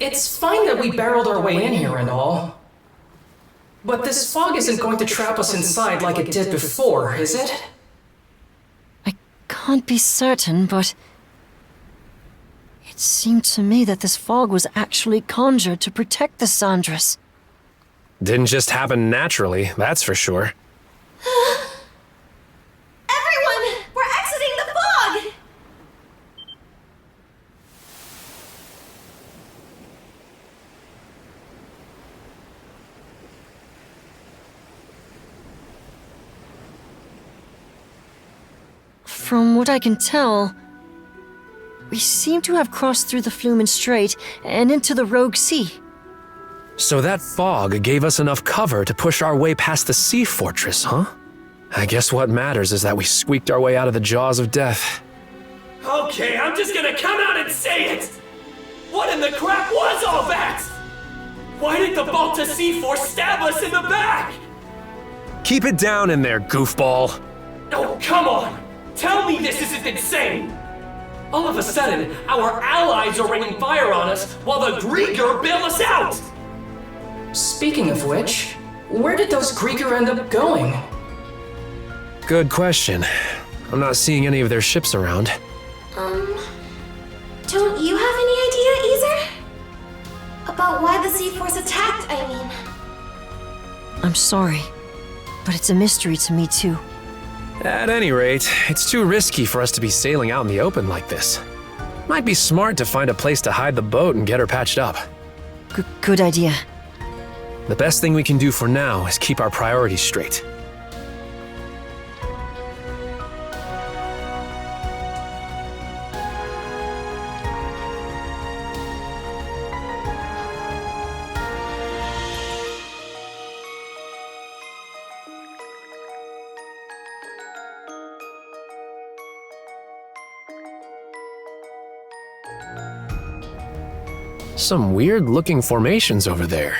It's fine that we barreled our way in here and all. But this fog isn't going to trap us inside like it did before, is it? I can't be certain, but... it seemed to me that this fog was actually conjured to protect the Sandras. Didn't just happen naturally, that's for sure. Everyone! We're exiting the fog! From what I can tell, we seem to have crossed through the Flumen Strait and into the Rogue Sea. So that fog gave us enough cover to push our way past the sea fortress, huh? I guess what matters is that we squeaked our way out of the jaws of death. Okay, I'm just gonna come out and say it! What in the crap was all that? Why did the Balta Sea Force stab us in the back? Keep it down in there, goofball. Oh, come on! Tell me this isn't insane! All of a sudden, our allies are raining fire on us while the Grieger bail us out! Speaking of which, where did those Grieger end up going? Good question. I'm not seeing any of their ships around. Don't you have any idea, Easer? About why the Sea Force attacked, I mean. I'm sorry, but it's a mystery to me too. At any rate, it's too risky for us to be sailing out in the open like this. Might be smart to find a place to hide the boat and get her patched up. Good idea. The best thing we can do for now is keep our priorities straight. Some weird-looking formations over there.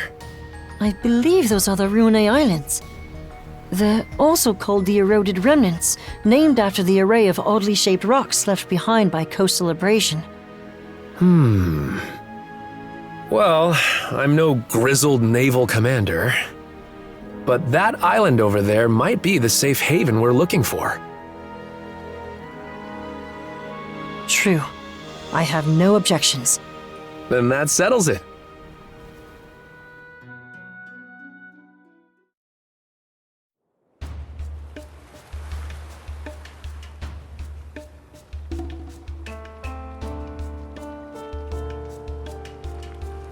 I believe those are the Rune Islands. They're also called the Eroded Remnants, named after the array of oddly shaped rocks left behind by coastal abrasion. Well, I'm no grizzled naval commander, but that island over there might be the safe haven we're looking for. True. I have no objections. Then that settles it.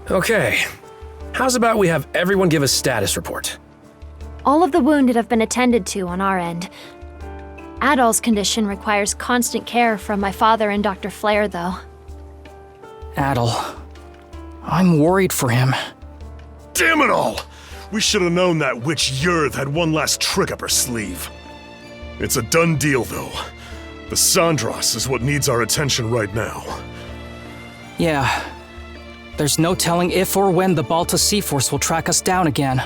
Okay, how's about we have everyone give a status report? All of the wounded have been attended to on our end. Adol's condition requires constant care from my father and Dr. Flair, though. Adol. I'm worried for him. Damn it all! We should have known that witch Yurth had one last trick up her sleeve. It's a done deal, though. The Sandras is what needs our attention right now. Yeah. There's no telling if or when the Balta Sea Force will track us down again.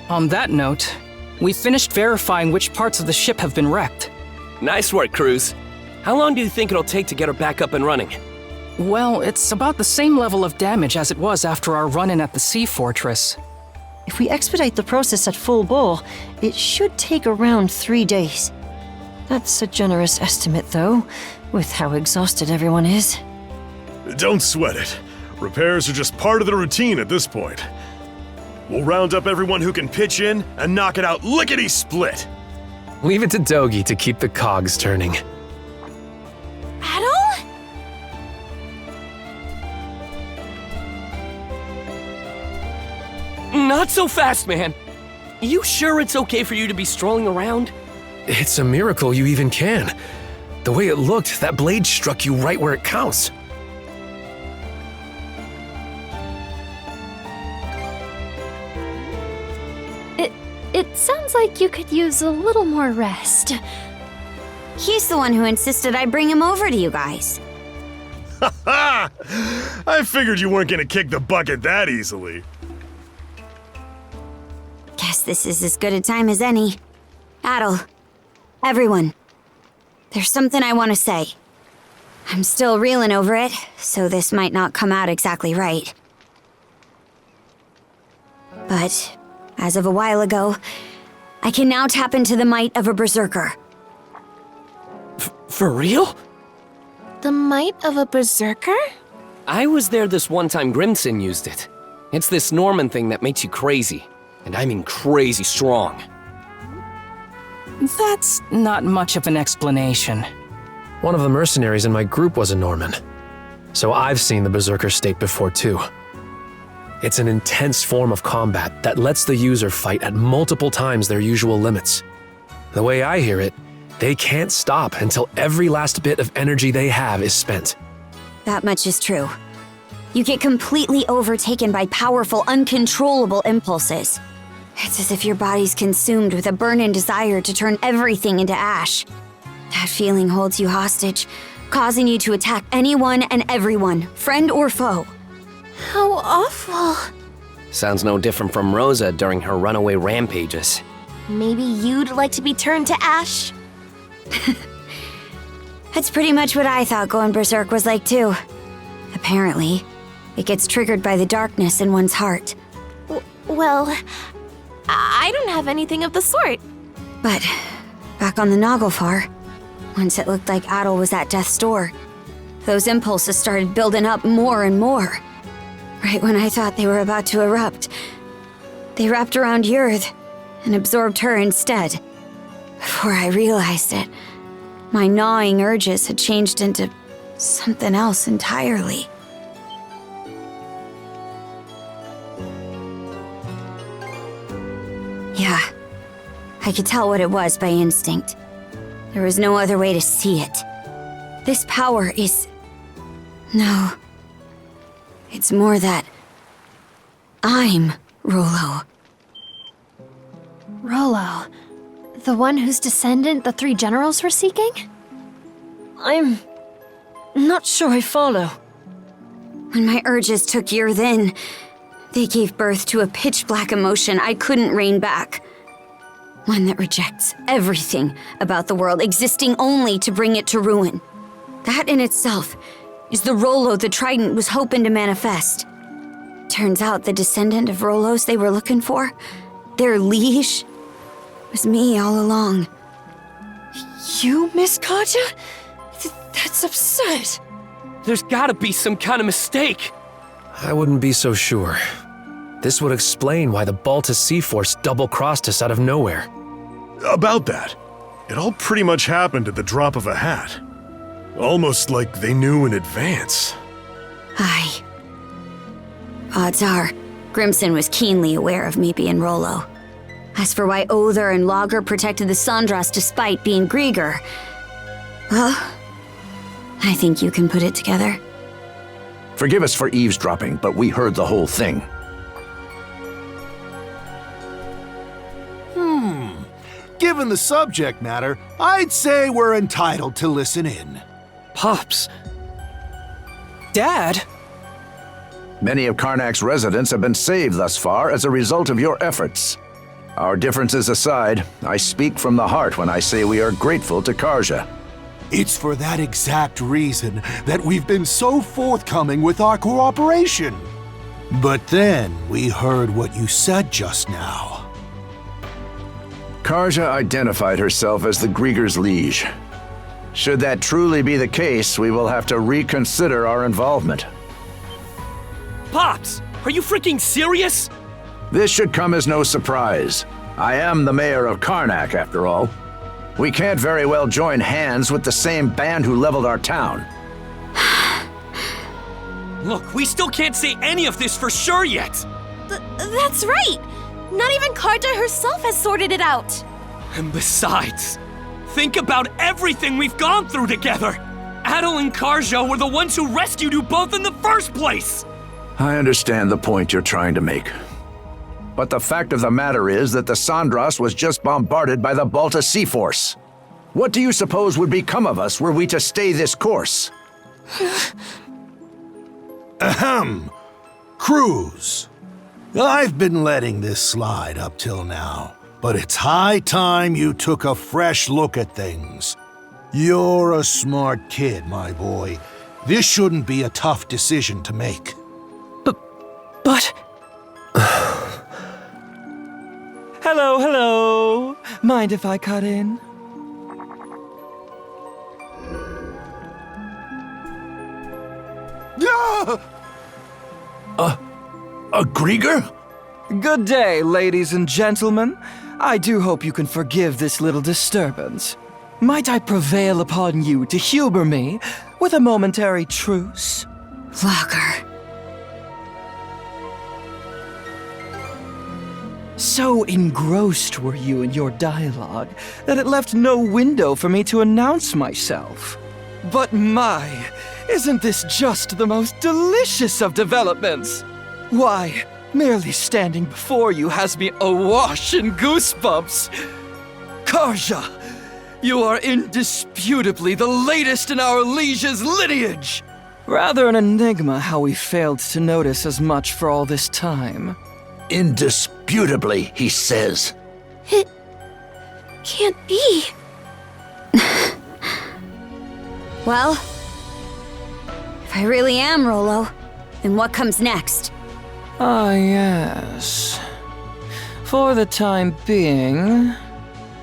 On that note, we finished verifying which parts of the ship have been wrecked. Nice work, Cruz. How long do you think it'll take to get her back up and running? Well, it's about the same level of damage as it was after our run-in at the Sea Fortress. If we expedite the process at full bore, it should take around 3 days. That's a generous estimate, though, with how exhausted everyone is. Don't sweat it. Repairs are just part of the routine at this point. We'll round up everyone who can pitch in and knock it out lickety-split. Leave it to Dogi to keep the cogs turning. Adol? Not so fast, man. You sure it's okay for you to be strolling around? It's a miracle you even can. The way it looked, that blade struck you right where it counts. It sounds like you could use a little more rest. He's the one who insisted I bring him over to you guys. Ha! I figured you weren't gonna kick the bucket that easily. Guess this is as good a time as any. Adol, everyone, there's something I want to say. I'm still reeling over it, so this might not come out exactly right. But, as of a while ago, I can now tap into the might of a berserker. For real? The might of a berserker? I was there this one time Grimson used it. It's this Norman thing that makes you crazy. And I mean crazy strong. That's not much of an explanation. One of the mercenaries in my group was a Norman. So I've seen the Berserker state before too. It's an intense form of combat that lets the user fight at multiple times their usual limits. The way I hear it, they can't stop until every last bit of energy they have is spent. That much is true. You get completely overtaken by powerful, uncontrollable impulses. It's as if your body's consumed with a burning desire to turn everything into ash. That feeling holds you hostage, causing you to attack anyone and everyone, friend or foe. How awful. Sounds no different from Rosa during her runaway rampages. Maybe you'd like to be turned to ash? That's pretty much what I thought going berserk was like too. Apparently, it gets triggered by the darkness in one's heart. Well, I don't have anything of the sort. But back on the Naglfar, once it looked like Adol was at death's door, those impulses started building up more and more. Right when I thought they were about to erupt, they wrapped around Yurth and absorbed her instead. Before I realized it, my gnawing urges had changed into something else entirely. Yeah, I could tell what it was by instinct. There was no other way to see it. This power is... No. It's more that... I'm Rollo. Rollo. The one whose descendant the three generals were seeking? I'm not sure I follow. When my urges took Yurth in, they gave birth to a pitch-black emotion I couldn't rein back. One that rejects everything about the world, existing only to bring it to ruin. That in itself is the Rollo the Trident was hoping to manifest. Turns out the descendant of Rollos they were looking for, their liege, was me all along. You, Miss Katja? That's absurd. There's gotta be some kind of mistake. I wouldn't be so sure. This would explain why the Baltus Sea Force double-crossed us out of nowhere. About that, it all pretty much happened at the drop of a hat. Almost like they knew in advance. Aye. Odds are, Grimson was keenly aware of me being Rollo. As for why Other and Lager protected the Sandras despite being Grieger, well, I think you can put it together. Forgive us for eavesdropping, but we heard the whole thing. Given the subject matter, I'd say we're entitled to listen in. Pops. Dad? Many of Karnak's residents have been saved thus far as a result of your efforts. Our differences aside, I speak from the heart when I say we are grateful to Karja. It's for that exact reason that we've been so forthcoming with our cooperation. But then we heard what you said just now. Karja identified herself as the Grieger's liege. Should that truly be the case, we will have to reconsider our involvement. Pops, are you freaking serious? This should come as no surprise. I am the mayor of Karnak, after all. We can't very well join hands with the same band who leveled our town. Look, we still can't say any of this for sure yet. That's right! Not even Karja herself has sorted it out! And besides, think about everything we've gone through together! Adol and Karja were the ones who rescued you both in the first place! I understand the point you're trying to make. But the fact of the matter is that the Sandras was just bombarded by the Baltus Sea Force. What do you suppose would become of us were we to stay this course? Ahem. Cruz. I've been letting this slide up till now, but it's high time you took a fresh look at things. You're a smart kid, my boy. This shouldn't be a tough decision to make. But... Mind if I cut in? A Grieger? Good day, ladies and gentlemen. I do hope you can forgive this little disturbance. Might I prevail upon you to humor me with a momentary truce? Lager. So engrossed were you in your dialogue that it left no window for me to announce myself. But my, isn't this just the most delicious of developments? Why, merely standing before you has me awash in goosebumps. Karja, you are indisputably the latest in our liege's lineage. Rather an enigma how we failed to notice as much for all this time. Indisputably, he says. It can't be. Well, if I really am Rolo, then what comes next? Ah, yes. For the time being,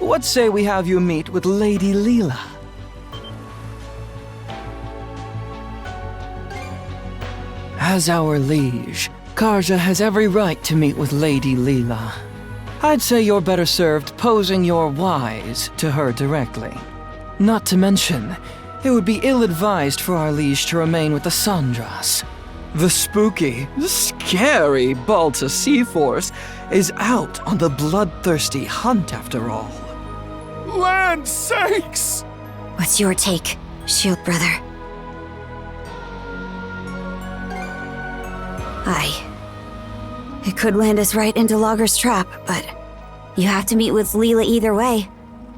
what say we have you meet with Lady Leela? As our liege, Karja has every right to meet with Lady Leela. I'd say you're better served posing your whys to her directly. Not to mention, it would be ill-advised for our liege to remain with the Sandras. The spooky, scary Balta Seaforce is out on the bloodthirsty hunt after all. Land sakes! What's your take, Shield Brother? Aye. It could land us right into Lager's trap, but you have to meet with Leela either way.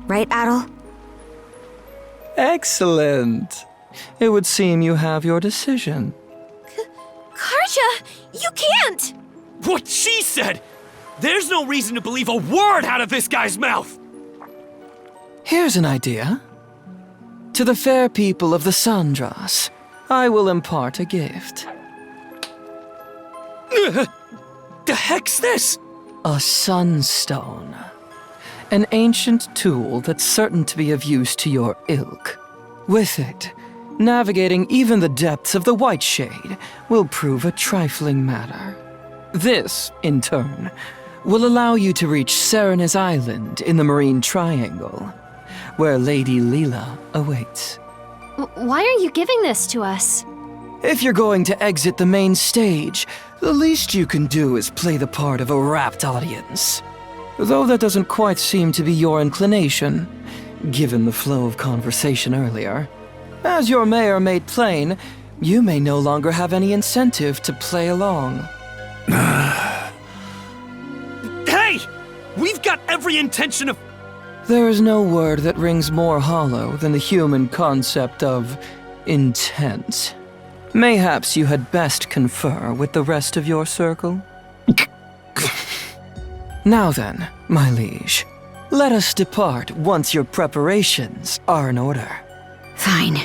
Right, Adol? Excellent. It would seem you have your decision. Karja, you can't! What she said! There's no reason to believe a word out of this guy's mouth! Here's an idea. To the fair people of the Sandras, I will impart a gift. The heck's this? A sunstone. An ancient tool that's certain to be of use to your ilk. With it, navigating even the depths of the White Shade will prove a trifling matter. This, in turn, will allow you to reach Serena's Island in the Marine Triangle, where Lady Leela awaits. Why are you giving this to us? If you're going to exit the main stage, the least you can do is play the part of a rapt audience. Though that doesn't quite seem to be your inclination, given the flow of conversation earlier. As your mayor made plain, you may no longer have any incentive to play along. Hey! We've got every intention of... There is no word that rings more hollow than the human concept of intent. Mayhaps you had best confer with the rest of your circle? Now then, my liege, let us depart once your preparations are in order. Fine.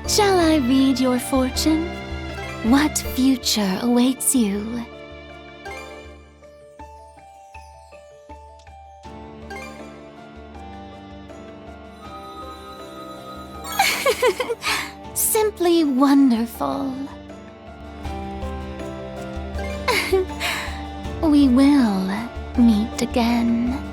Shall I read your fortune? What future awaits you? Simply wonderful. We will meet again.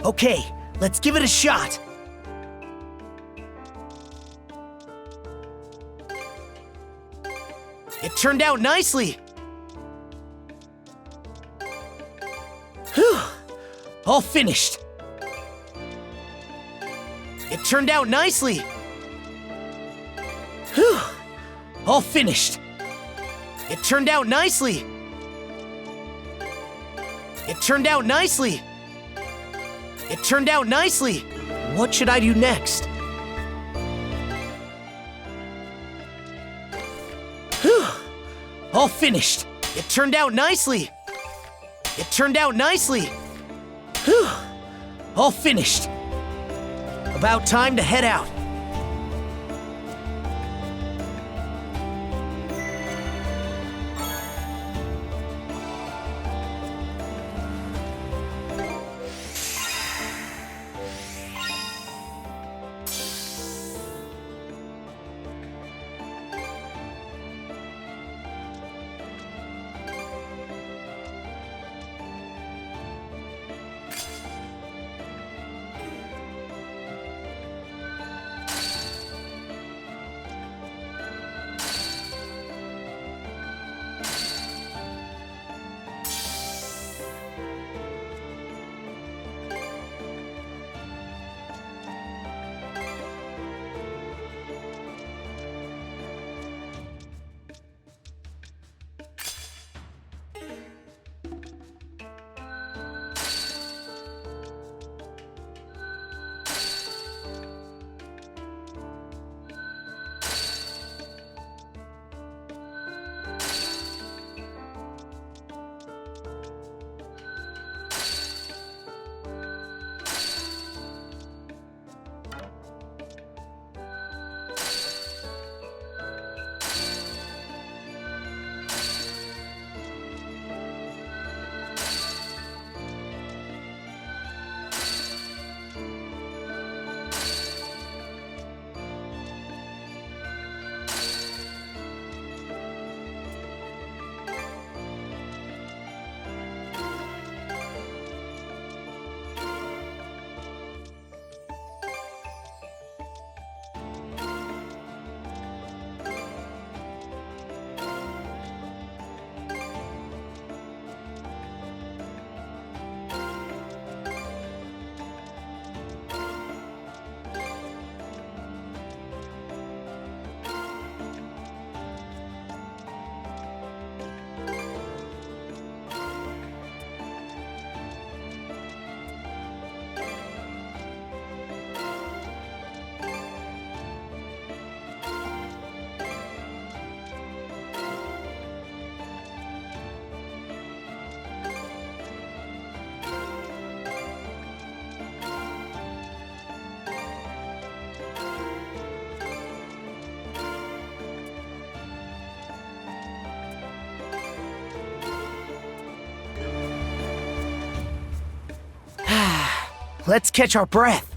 Okay, let's give it a shot. It turned out nicely. Whew, all finished. It turned out nicely. Whew, all finished. It turned out nicely. It turned out nicely. It turned out nicely. What should I do next? Whew, all finished. It turned out nicely. It turned out nicely. Whew, all finished. About time to head out. Let's catch our breath.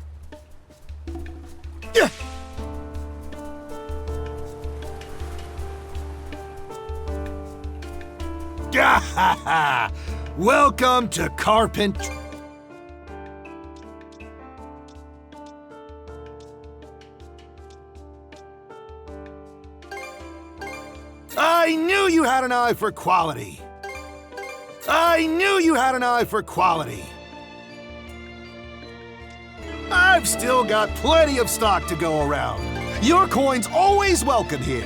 Welcome to Carpent. I knew you had an eye for quality. I knew you had an eye for quality. I've still got plenty of stock to go around. Your coin's always welcome here.